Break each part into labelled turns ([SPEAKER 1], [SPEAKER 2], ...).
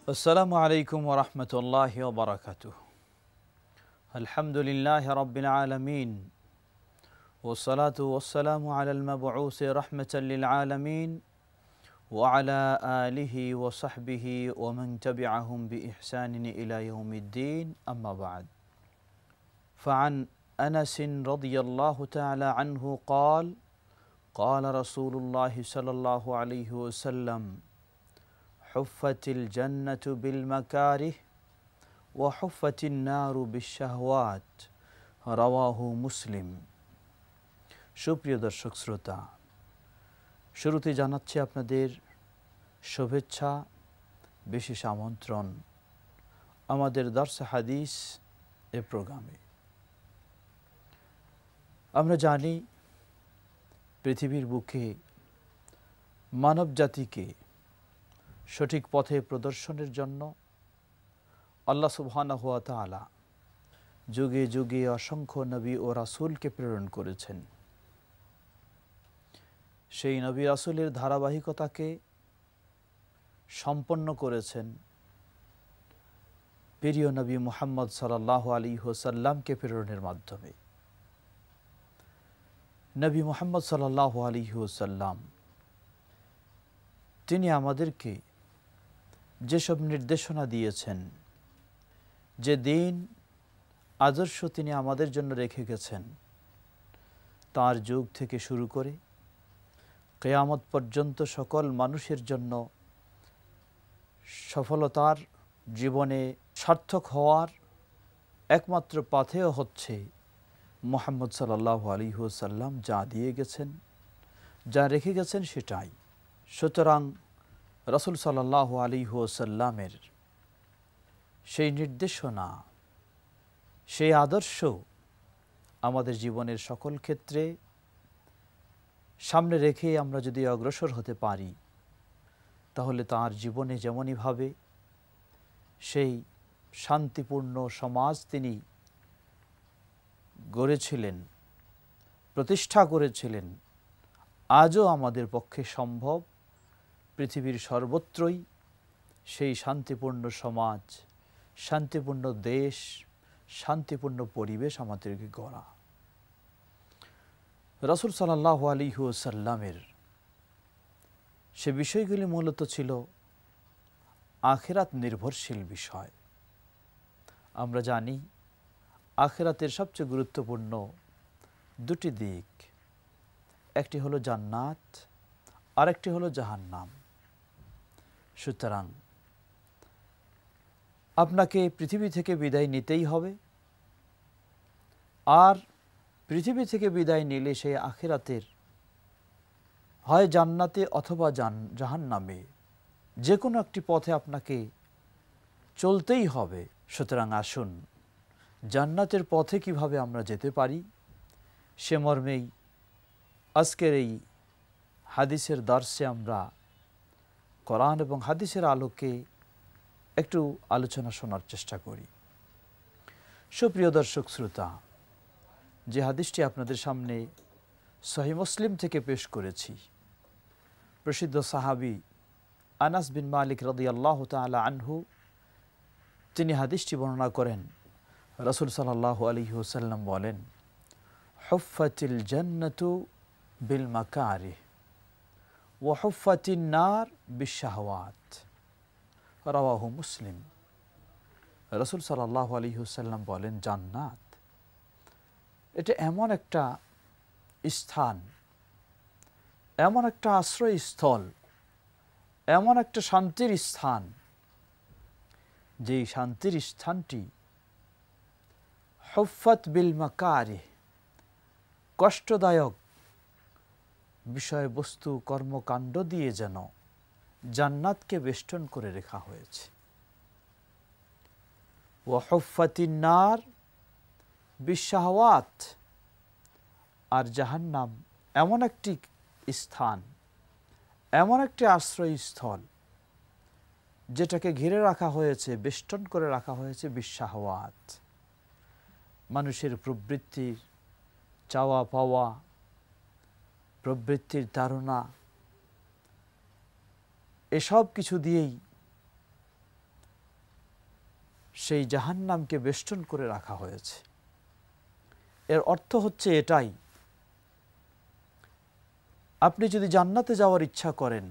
[SPEAKER 1] আসসালামু আলাইকুম ওয়া রাহমাতুল্লাহি ওয়া বারাকাতুহু। আলহামদুলিল্লাহি রাব্বিল আলামিন ওয়াস সালাতু ওয়াস সালামু আলাল মাবউসি রাহমাতাল লিল আলামিন ওয়া আলা আলিহি ওয়া সাহবিহি ওয়া মান তাবিআহুম বিইহসানিন ইলা ইয়াউমিদ্দিন, আম্মা বা'দ। ফাআন আনাস রাদিয়াল্লাহু তাআলা আনহু قال قال رسول الله صلى الله عليه وسلم حفت الجنة بالمكاره وحفت النار بالشهوات রাওয়াহু মুসলিম। সুপ্রিয় দর্শক শ্রোতা, শুরুতে জানাচ্ছি আপনাদের শুভেচ্ছা, বিশেষ আমন্ত্রণ আমাদের দর্স হাদিস এ প্রোগ্রামে। আমরা জানি পৃথিবীর বুকে মানব জাতিকে সঠিক পথে প্রদর্শনের জন্য আল্লাহ সুবহানাহু ওয়া তাআলা যুগে যুগে অসংখ্য নবী ও রাসূলকে প্রেরণ করেছেন। সেই নবী রাসূলের ধারাবাহিকতাকে সম্পন্ন করেছেন প্রিয় নবী মুহাম্মদ সাল্লাল্লাহু আলাইহি ওয়াসাল্লামকে প্রেরণের মাধ্যমে। নবী মুহাম্মদ সাল্লাল্লাহু আলাইহি ওয়াসাল্লাম তিনি আমাদেরকে যেসব নির্দেশনা দিয়েছেন, যে দিন আদর্শ তিনি আমাদের জন্য রেখে গেছেন, তার যুগ থেকে শুরু করে কিয়ামত পর্যন্ত সকল মানুষের জন্য সফলতার জীবনে সার্থক হওয়ার একমাত্র পাথেয় হচ্ছে মুহাম্মদ সাল্লাল্লাহু আলাইহি ওয়াসাল্লাম যা দিয়ে গেছেন, যা রেখে গেছেন সেটাই। সুতরাং রাসূল সাল্লাল্লাহু আলাইহি ওয়াসাল্লামের সেই নির্দেশনা, সেই আদর্শ আমাদের জীবনের সকল ক্ষেত্রে সামনে রেখে আমরা যদি অগ্রসর হতে পারি, তাহলে তার জীবনে যেমনইভাবে সেই শান্তিপূর্ণ সমাজ তিনি গড়েছিলেন, প্রতিষ্ঠা করেছিলেন, আজও আমাদের পক্ষে সম্ভব পৃথিবীর সর্বত্রই সেই শান্তিপূর্ণ সমাজ, শান্তিপূর্ণ দেশ, শান্তিপূর্ণ পরিবেশ আমাদেরকে গড়া। রাসূল সাল্লাল্লাহু আলাইহি ওয়াসাল্লামের সে বিষয়গুলি মূলত ছিল আখিরাত নির্ভরশীল বিষয়। আমরা জানি আখিরাতের সবচেয়ে গুরুত্বপূর্ণ দুটি দিক, একটি হলো জান্নাত, আরেকটি হলো জাহান্নাম। সুতরাং আপনাকে পৃথিবী থেকে বিদায় নিতেই হবে, আর পৃথিবী থেকে বিদায় নিলে সেই আখিরাতের হয় জান্নাতে অথবা জাহান্নামে যে কোনো একটি পথে আপনাকে চলতেই হবে। সুতরাং আসুন জান্নাতের পথে কিভাবে আমরা যেতে পারি সে মর্মেই আজকের এই হাদিসের দর্শে আমরা কোরআন এবং হাদিসের আলোকে একটু আলোচনা শোনার চেষ্টা করি। সুপ্রিয় দর্শক শ্রোতা, যে হাদিসটি আপনাদের সামনে সহিহ মুসলিম থেকে পেশ করেছি, প্রসিদ্ধ সাহাবী আনাস বিন মালিক রাদিয়াল্লাহু তাআলা আনহু তিনি হাদিসটি বর্ণনা করেন। রাসূল সাল্লাল্লাহু আলাইহি ওয়াসাল্লাম বলেন, হুফফাতিল জান্নাতু বিল মাকারিহ ওয়া হুফফাতিন নার বিশ-শাহওয়াত, রাওয়াহু মুসলিম। রাসূল সাল্লাল্লাহু আলাইহি ওয়াসাল্লাম বলেন, জান্নাত এটা এমন একটা স্থান, এমন একটা আশ্রয়স্থল, এমন একটা শান্তির স্থান, যেই শান্তির স্থানটি হুফফাত বিল মাকারিহ, কষ্টদায়ক বিষয়বস্তু কর্মকাণ্ড দিয়ে যেন জান্নাতকে বেষ্টন করে রাখা হয়েছে। ওয়া হুফফাতিন নার বিশ-শাহওয়াত, আর জাহান্নাম এমন একটি স্থান, এমন একটি আশ্রয়স্থল যেটাকে ঘিরে রাখা হয়েছে, বেষ্টন করে রাখা হয়েছে বিশ-শাহওয়াত, মানুষের প্রবৃত্তির চাওয়া পাওয়া, প্রবৃত্তির তাড়না, এসব কিছু দিয়েই সেই জাহান্নামকে বেষ্টন করে রাখা হয়েছে। এর অর্থ হচ্ছে এটাই, আপনি যদি জান্নাতে যাওয়ার ইচ্ছা করেন,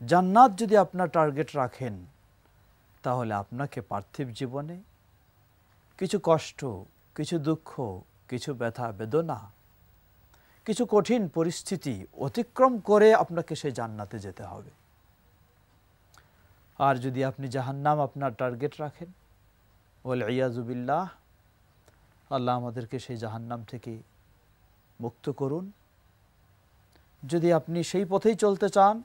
[SPEAKER 1] জান্নাত যদি আপনার টার্গেট রাখেন, তাহলে আপনাকে পার্থিব জীবনে কিছু কষ্ট, কিছু দুঃখ, কিছু ব্যথা বেদনা, কিছু কঠিন পরিস্থিতি অতিক্রম করে আপনাকে সেই জান্নাতে যেতে হবে। আর যদি আপনি জাহান্নাম আপনার টার্গেট রাখেন, ওয়াল ইয়াযু বিল্লাহ, আল্লাহ আমাদেরকে সেই জাহান্নাম থেকে মুক্ত করুন। যদি আপনি সেই পথেই চলতে চান,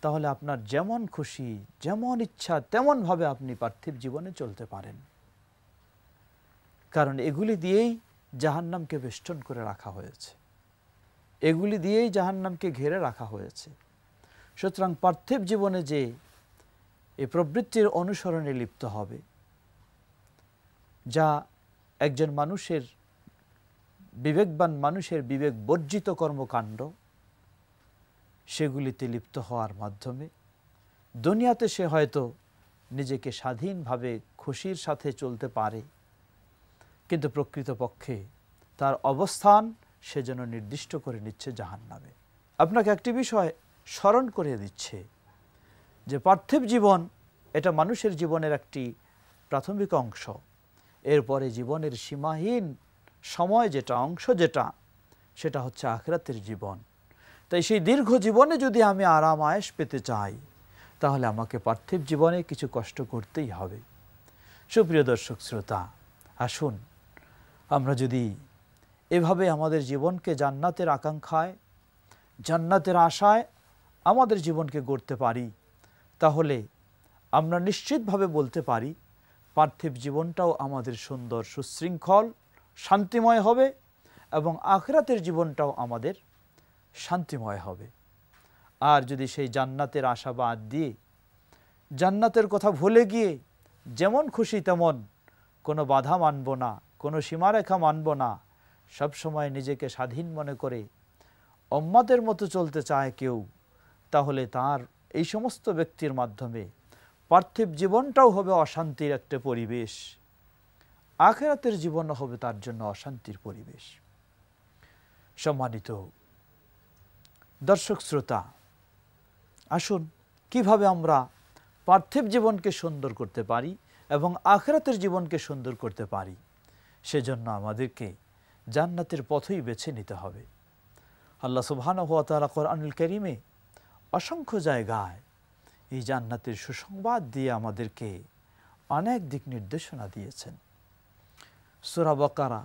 [SPEAKER 1] তাহলে আপনার যেমন খুশি, যেমন ইচ্ছা, তেমনভাবে আপনি পার্থিব জীবনে চলতে পারেন। কারণ এগুলি দিয়েই জাহান্নামকে বেষ্টন করে রাখা হয়েছে, এগুলি দিয়েই জাহান্নামকে ঘিরে রাখা হয়েছে। সুতরাং পার্থিব জীবনে যে এই প্রবৃত্তির অনুসরণে লিপ্ত হবে, যা একজন মানুষের, বিবেকবান মানুষের বিবেক বর্জিত কর্মকাণ্ড, সেগুলিতে লিপ্ত হওয়ার মাধ্যমে দুনিয়াতে সে হয়তো নিজেকে স্বাধীনভাবে খুশির সাথে চলতে পারে, কিন্তু প্রকৃতপক্ষে তার অবস্থান সে যেন নির্দিষ্ট করে নিচ্ছে জাহান্নামে। আপনাকে একটি বিষয় স্মরণ করিয়ে দিচ্ছে যে পার্থিব জীবন এটা মানুষের জীবনের একটি প্রাথমিক অংশ। এরপরে জীবনের সীমাহীন সময় যেটা, অংশ যেটা, সেটা হচ্ছে আখিরাতের জীবন। তাই সেই দীর্ঘ জীবনে যদি আমি আরাম আয়েশ পেতে চাই, তাহলে আমাকে পার্থিব জীবনে কিছু কষ্ট করতেই হবে। সুপ্রিয় দর্শক শ্রোতা, আসুন আমরা যদি এভাবে আমাদের জীবনকে জান্নাতের আকাঙ্ক্ষায়, জান্নাতের আশায় আমাদের জীবনকে গড়তে পারি, তাহলে আমরা নিশ্চিতভাবে বলতে পারি পার্থিব জীবনটাও আমাদের সুন্দর, সুশৃঙ্খল, শান্তিময় হবে এবং আখিরাতের জীবনটাও আমাদের শান্তিময় হবে। আর যদি সেই জান্নাতের আশা বাদ দিয়ে, জান্নাতের কথা ভুলে গিয়ে যেমন খুশি তেমন, কোনো বাধা মানব না, কোনো সীমারেখা মানব না, সবসময় নিজেকে স্বাধীন মনে করে উম্মাদের মতো চলতে চায় কেউ, তাহলে তার এই সমস্ত ব্যক্তির মাধ্যমে পার্থিব জীবনটাও হবে অশান্তির একটা পরিবেশ, আখিরাতের জীবনও হবে তার জন্য অশান্তির পরিবেশ। সম্মানিত দর্শক শ্রোতা, আসুন কিভাবে আমরা পার্থিব জীবনকে সুন্দর করতে পারি এবং আখিরাতের জীবনকে সুন্দর করতে পারি, সেজন্য আমাদেরকে জান্নাতের পথই বেছে নিতে হবে। আল্লাহ সুবহানাহু ওয়া তাআলা কোরআনুল কারীমে অসংখ্য জায়গায় এই জান্নাতের সুসংবাদ দিয়ে আমাদেরকে অনেক দিক নির্দেশনা দিয়েছেন। সূরা বাকারা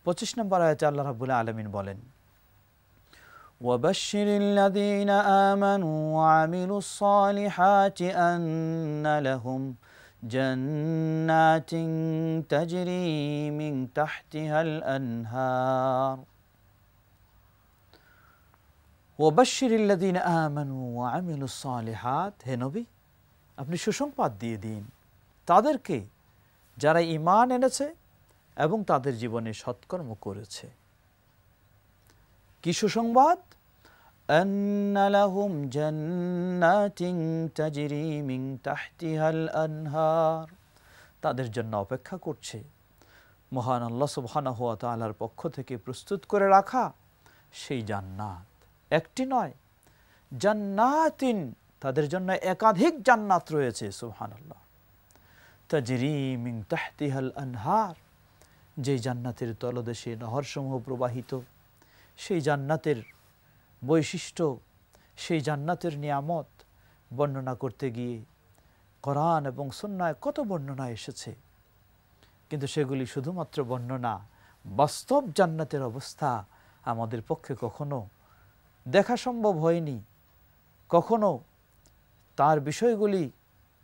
[SPEAKER 1] 25 নম্বর আয়াতে আল্লাহ রাব্বুল আলামিন বলেন, ওয়াবাশশিরিল লাযীনা আমানু ওয়া আমিলুস সালিহাতি আন্না লাহুম জান্নাতিন তাজরি মিন তাহতিহাল আনহার ওয়াবাশশিরিল লাযীনা আমানু ওয়া আমিলুস সালিহাত। হে নবী, আপনি সুসংবাদ দিয়ে দিন তাদেরকে যারা ঈমান এনেছে এবং তাদের জীবনে সৎকর্ম করেছে। কি সুসংবাদ? আন্না লাহুম জান্নাতিন তাজরি মিন তাহতিহাল আনহার, তাদের জন্য অপেক্ষা করছে মহান আল্লাহ সুবহানাহু ওয়া তাআলার পক্ষ থেকে প্রস্তুত করে রাখা সেই জান্নাত। একটি নয়, জান্নাতিন, তাদের জন্য একাধিক জান্নাত রয়েছে। সুবহানাল্লাহ। তাজরি মিন তাহতিহাল আনহার, যে জান্নাতের তলদেশে নহরসমূহ প্রবাহিত, সেই জান্নাতের বৈশিষ্ট্য, সেই জান্নাতের নিয়ামত বর্ণনা করতে গিয়ে কোরআন এবং সুন্নায় কত বর্ণনা এসেছে, কিন্তু সেগুলি শুধুমাত্র বর্ণনা। বাস্তব জান্নাতের অবস্থা আমাদের পক্ষে কখনো দেখা সম্ভব হয়নি, কখনো তার বিষয়গুলি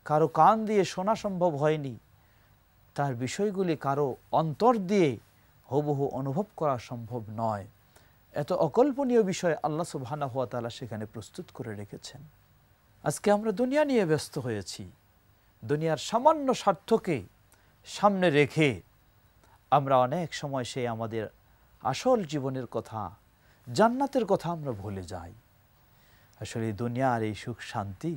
[SPEAKER 1] কারো কান দিয়ে শোনা সম্ভব হয়নি, তার বিষয়গুলি কারো অন্তর দিয়ে হুবহু অনুভব করা সম্ভব নয়। এত অকল্পনীয় বিষয় আল্লাহ সুবহানাহু ওয়া তাআলা সেখানে প্রস্তুত করে রেখেছেন। আজকে আমরা দুনিয়া নিয়ে ব্যস্ত হয়েছি, দুনিয়ার সামান্য স্বার্থকে সামনে রেখে আমরা অনেক সময় সেই আমাদের আসল জীবনের কথা, জান্নাতের কথা আমরা ভুলে যাই। আসলে দুনিয়ার এই সুখ শান্তি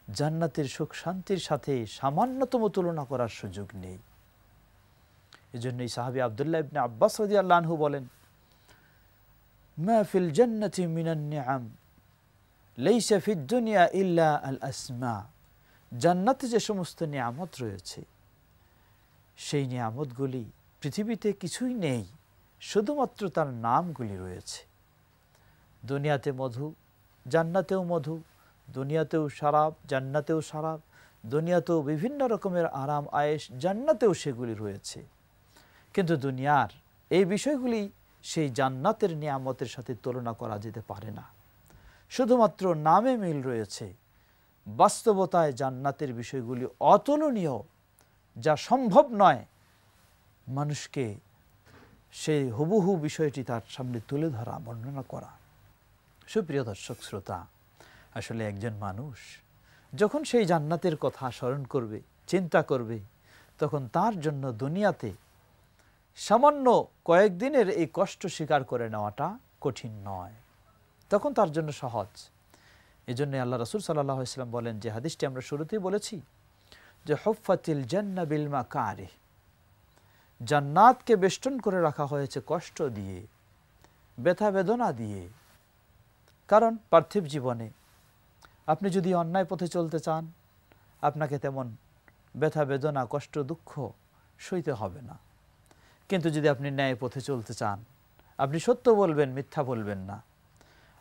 [SPEAKER 1] জান্নাতের সুখ শান্তির সাথে সামান্যতম তুলনা করার সুযোগ নেই। এজন্যই সাহাবী আব্দুল্লাহ ইবনে আব্বাস রাদিয়াল্লাহু আনহু বলেন, মা ফিল জান্নাতি মিনান নিআম লাইসা ফিদ দুনিয়া ইল্লা আল আসমা। জান্নাতে যে সমস্ত নিয়ামত রয়েছে সেই নিয়ামতগুলি পৃথিবীতে কিছুই নেই, শুধুমাত্র তার নামগুলি রয়েছে। দুনিয়াতে মধু, জান্নাতেও মধু, দুনিয়াতেও শরাব, জান্নাতেও শরাব, দুনিয়াতেও বিভিন্ন রকমের আরাম আয়েশ, জান্নাতেও সেগুলি রয়েছে। কিন্তু দুনিয়ার এই বিষয়গুলি সেই জান্নাতের নিয়ামতের সাথে তুলনা করা যেতে পারে না। শুধুমাত্র নামে মিল রয়েছে, বাস্তবতায় জান্নাতের বিষয়গুলি অতুলনীয়, যা সম্ভব নয় মানুষকে সেই হুবহু বিষয়টি তার সামনে তুলে ধরা, বর্ণনা করা। সুপ্রিয় দর্শক শ্রোতা, আসলে একজন মানুষ যখন সেই জান্নাতের কথা স্মরণ করবে, চিন্তা করবে, তখন তার জন্য দুনিয়াতে সামান্য কয়েকদিনের এই কষ্ট স্বীকার করে নেওয়াটা কঠিন নয়, তখন তার জন্য সহজ। এজন্য আল্লাহ রাসূল সাল্লাল্লাহু আলাইহি ওয়াসাল্লাম বলেন, যে হাদিসটি আমরা শুরুতেই বলেছি, যে হুফফাতিল জান্নাহ বিল মাকারিহ, জান্নাতকে বেষ্টন করে রাখা হয়েছে কষ্ট দিয়ে, ব্যথা বেদনা দিয়ে। কারণ পার্থিব জীবনে আপনি যদি অন্যায় পথে চলতে চান, আপনাকে তেমন ব্যথা বেদনা, কষ্ট, দুঃখ সইতে হবে না। কিন্তু যদি আপনি ন্যায় পথে চলতে চান, আপনি সত্য বলবেন, মিথ্যা বলবেন না,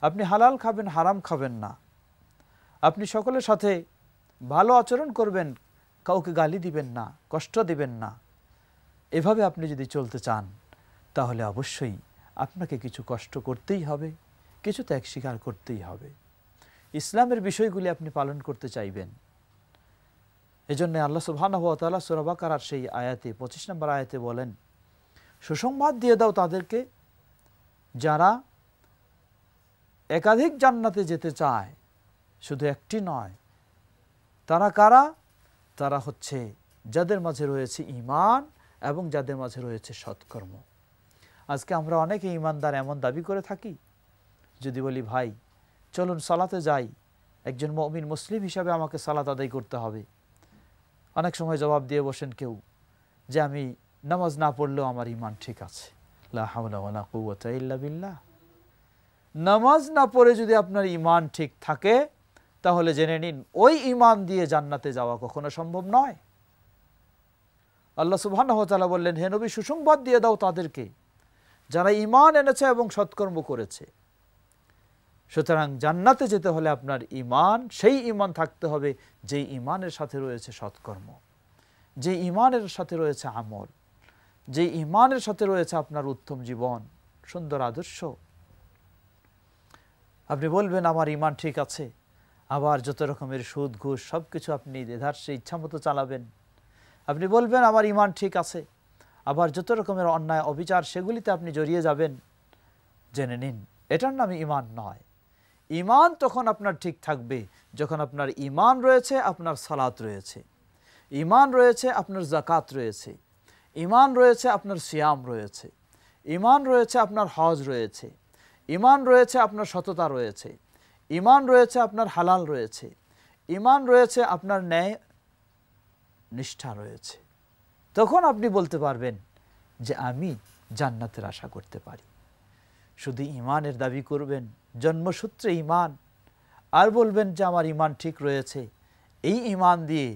[SPEAKER 1] আপনি হালাল খাবেন, হারাম খাবেন না, আপনি সকলের সাথে ভালো আচরণ করবেন, কাউকে গালি দিবেন না, কষ্ট দিবেন না, এভাবে আপনি যদি চলতে চান, তাহলে অবশ্যই আপনাকে কিছু কষ্ট করতেই হবে, কিছু ত্যাগ স্বীকার করতেই হবে। ইসলামের বিষয়গুলি আপনি পালন করতে চাইবেন। এজন্য আল্লাহ সুবহানাহু ওয়া তাআলা সূরা বাকারার সেই আয়াতে 25 নম্বর আয়াতে বলেন, সুসংবাদ দিয়ে দাও তাদেরকে যারা একাধিক জান্নাতে যেতে চায়, শুধু একটি নয়। তারা কারা? তারা হচ্ছে যাদের মাঝে রয়েছে ঈমান এবং যাদের মাঝে রয়েছে সৎকর্ম। আজকে আমরা অনেকে ঈমানদার এমন দাবি করে থাকি, যদি বলি ভাই চলুন সালাতে যাই, একজন মুমিন মুসলিম হিসাবে আমাকে সালাত আদায় করতে হবে, অনেক সময় জবাব দিয়ে বসেন কেউ যে আমি নামাজ না পড়লেও আমার ঈমান ঠিক আছে। লা হাওলা ওয়ালা কুওয়াতা ইল্লা বিল্লাহ। নামাজ না পড়ে যদি আপনার ঈমান ঠিক থাকে, তাহলে জেনে নিন ওই ঈমান দিয়ে জান্নাতে যাওয়া কখনো সম্ভব নয়। আল্লাহ সুবহানাহু ওয়া তাআলা বললেন, হে নবী সুসংবাদ দিয়ে দাও তাদেরকে যারা ঈমান এনেছে এবং সৎকর্ম করেছে। সুতরাং জান্নাতে যেতে হলে আপনার ঈমান, সেই ঈমান থাকতে হবে যে ঈমানের সাথে রয়েছে সৎকর্ম, যে ঈমানের সাথে রয়েছে আমল, যে ঈমানের সাথে রয়েছে আপনার উত্তম জীবন, সুন্দর আদর্শ। আপনি বলবেন আমার ঈমান ঠিক আছে, আবার যত রকমের সুদ ঘুষ সব কিছু আপনি দেধারসে ইচ্ছা মতো চালাবেন। আপনি বলবেন আমার ঈমান ঠিক আছে, আবার যত রকমের অন্যায় অবিচার সেগুলিতে আপনি জড়িয়ে যাবেন। জেনে নিন এটার নামই ঈমান নয়। ঈমান তখন আপনার ঠিক থাকবে যখন আপনার ঈমান রয়েছে, আপনার সালাত রয়েছে, ঈমান রয়েছে, আপনার যাকাত রয়েছে, ঈমান রয়েছে, আপনার সিয়াম রয়েছে, ঈমান রয়েছে, আপনার হজ রয়েছে, ঈমান রয়েছে, আপনার সততা রয়েছে, ঈমান রয়েছে, আপনার হালাল রয়েছে, ঈমান রয়েছে, আপনার ন্যায় নিষ্ঠা রয়েছে। তখন আপনি বলতে পারবেন যে আমি জান্নাতের আশা করতে পারি। শুধু ঈমানের দাবি করবেন, জন্মসূত্রে ঈমান, আর বলবেন যে আমার ঈমান ঠিক রয়েছে, এই ঈমান দিয়ে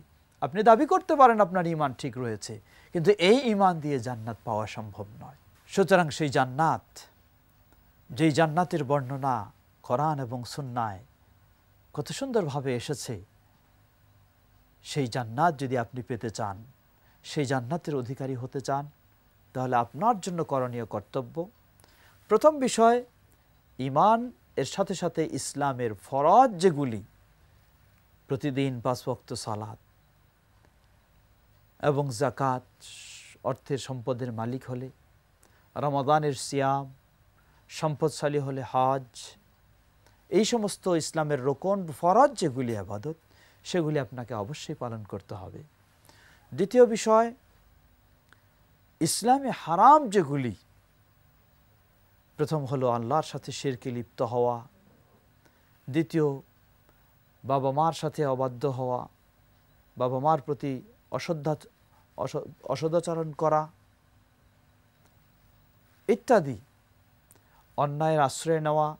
[SPEAKER 1] আপনি দাবি করতে পারেন আপনার ঈমান ঠিক রয়েছে, কিন্তু এই ঈমান দিয়ে জান্নাত পাওয়া সম্ভব নয়। সুতরাং সেই জান্নাত, যেই জান্নাতের বর্ণনা কোরআন এবং সুন্নায় কত সুন্দরভাবে এসেছে, সেই জান্নাত যদি আপনি পেতে চান, সেই জান্নাতের অধিকারী হতে চান, তাহলে আপনার জন্য করণীয় কর্তব্য, প্রথম বিষয় ঈমান এর সাথে সাথে ইসলামের ফরজ যেগুলি, প্রতিদিন 5 ওয়াক্ত সালাত এবং যাকাত, অর্থের সম্পদের মালিক হলে, রমাদানের সিয়াম, সম্পদশালী হলে হজ, এই সমস্ত ইসলামের রোকন ফরজ যেগুলি ইবাদত, সেগুলি আপনাকে অবশ্যই পালন করতে হবে। দ্বিতীয় বিষয় ইসলামে হারাম যেগুলি, প্রথম হলো আল্লাহর সাথে শিরকে লিপ্ত হওয়া, দ্বিতীয় বাবা মার সাথে অবাধ্য হওয়া, বাবা মার প্রতি অসদাচরণ করা ইত্যাদি, অন্যায়ের আশ্রয় নেওয়া,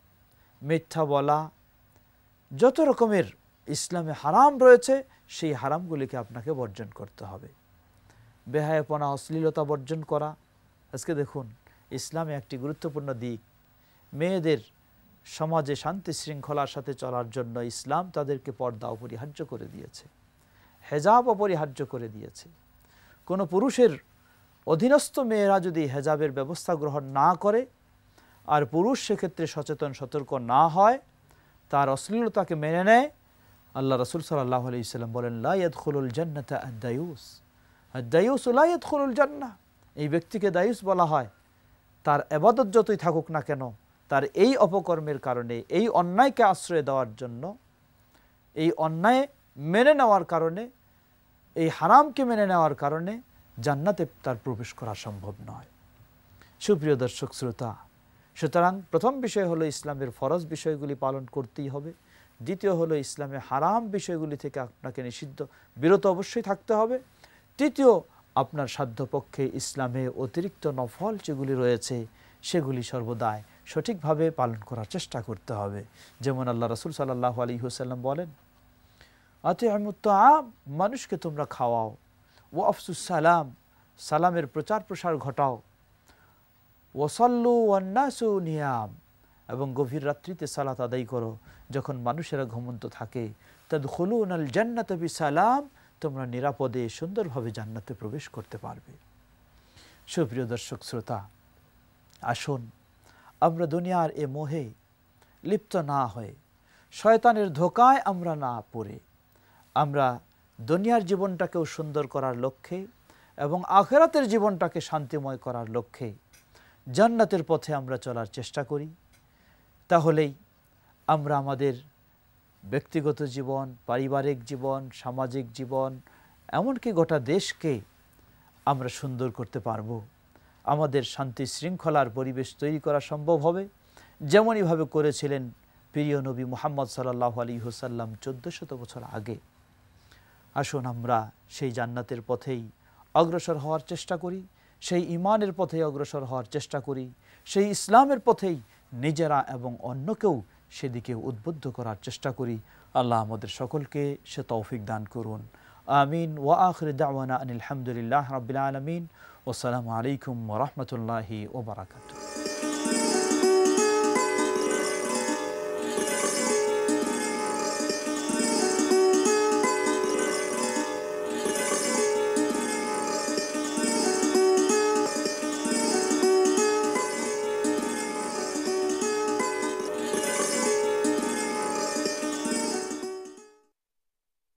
[SPEAKER 1] মিথ্যা বলা, যত রকমের ইসলামে হারাম রয়েছে সেই হারামগুলিকে আপনাকে বর্জন করতে হবে। বেহায়াপনা, অশ্লীলতা বর্জন করা। আজকে দেখুন, ইসলামে একটি গুরুত্বপূর্ণ দিক, মেয়েদের সমাজে শান্তি শৃঙ্খলার সাথে চলার জন্য ইসলাম তাদেরকে পর্দা অপরিহার্য করে দিয়েছে, হেজাব অপরিহার্য করে দিয়েছে। কোনো পুরুষের অধীনস্থ মেয়েরা যদি হেজাবের ব্যবস্থা গ্রহণ না করে আর পুরুষ সেক্ষেত্রে সচেতন সতর্ক না হয়, তার অশ্লীলতাকে মেনে নেয়, আল্লাহ রাসূল সাল্লাল্লাহু আলাইহি ওয়াসাল্লাম বলেন, লা ইয়াদখুলুল জান্নাতা আদ-দায়ুস, আদ-দায়ুস লা ইয়াদখুলুল জান্নাহ। এই ব্যক্তিকে দায়ুস বলা হয়, তার ইবাদত যতই থাকুক না কেন, তার এই অপকর্মের কারণে, এই অন্যায়কে আশ্রয় দেওয়ার জন্য, এই অন্যায় মেনে নেওয়ার কারণে, এই হারামকে মেনে নেওয়ার কারণে জান্নাতে তার প্রবেশ করা সম্ভব নয়। সুপ্রিয় দর্শক শ্রোতা, সুতরাং প্রথম বিষয় হলো ইসলামের ফরজ বিষয়গুলি পালন করতেই হবে। দ্বিতীয় হলো ইসলামে হারাম বিষয়গুলি থেকে আপনাকে বিরত অবশ্যই থাকতে হবে। তৃতীয়, আপনার সাধ্যপক্ষে ইসলামে অতিরিক্ত নফল যেগুলি রয়েছে সেগুলি সর্বদাই সঠিকভাবে পালন করার চেষ্টা করতে হবে। যেমন আল্লাহ রাসূল সাল্লাল্লাহু আলাইহি ওয়াসাল্লাম বলেন, আতি'মুত তাআম, মানুষকে তোমরা খাওয়াও, ওয়া আফসুস সালাম, সালামের প্রচার প্রসার ঘটাও, ওয়াসাল্লু ওয়ান নাসু নিয়াম, এবং গভীর রাত্রিতে সালাত আদায় করো যখন মানুষেরা ঘুমন্ত থাকে। তাদখুলুনাল জান্নাতা বিসালাম, তোমরা নিরাপদে সুন্দরভাবে জান্নাতে প্রবেশ করতে পারবে। সুপ্রিয় দর্শক শ্রোতা, আসুন আমরা দুনিয়ার এ মোহে লিপ্ত না হয়ে, শয়তানের ধোকায় আমরা না পড়ে, আমরা দুনিয়ার জীবনটাকেও সুন্দর করার লক্ষ্যে এবং আখিরাতের জীবনটাকে শান্তিময় করার লক্ষ্যে জান্নাতের পথে আমরা চলার চেষ্টা করি। তাহলেই আমরা আমাদের ব্যক্তিগত জীবন, পারিবারিক জীবন, সামাজিক জীবন, এমনকি গোটা দেশকে আমরা সুন্দর করতে পারব। আমাদের শান্তি শৃঙ্খলার পরিবেশ তৈরি করা সম্ভব হবে, যেমনইভাবে করেছিলেন প্রিয় নবী মুহাম্মদ সাল্লাল্লাহু আলাইহি ওয়াসাল্লাম 1400 বছর আগে। আসুন আমরা সেই জান্নাতের পথেই অগ্রসর হওয়ার চেষ্টা করি, সেই ঈমানের পথেই অগ্রসর হওয়ার চেষ্টা করি, সেই ইসলামের পথেই নিজেরা এবং অন্যকেও সেদিকে উদ্বুদ্ধ করার চেষ্টা করি। আল্লাহ আমাদের সকলকে সে তৌফিক দান করুন। আমিন। ওয়া আখির দাওয়ানা আনিল হামদুলিল্লাহি রাব্বিল আলামিন। ওয়াসসালামু আলাইকুম ওয়া রাহমাতুল্লাহি ওয়া বারাকাতুহু।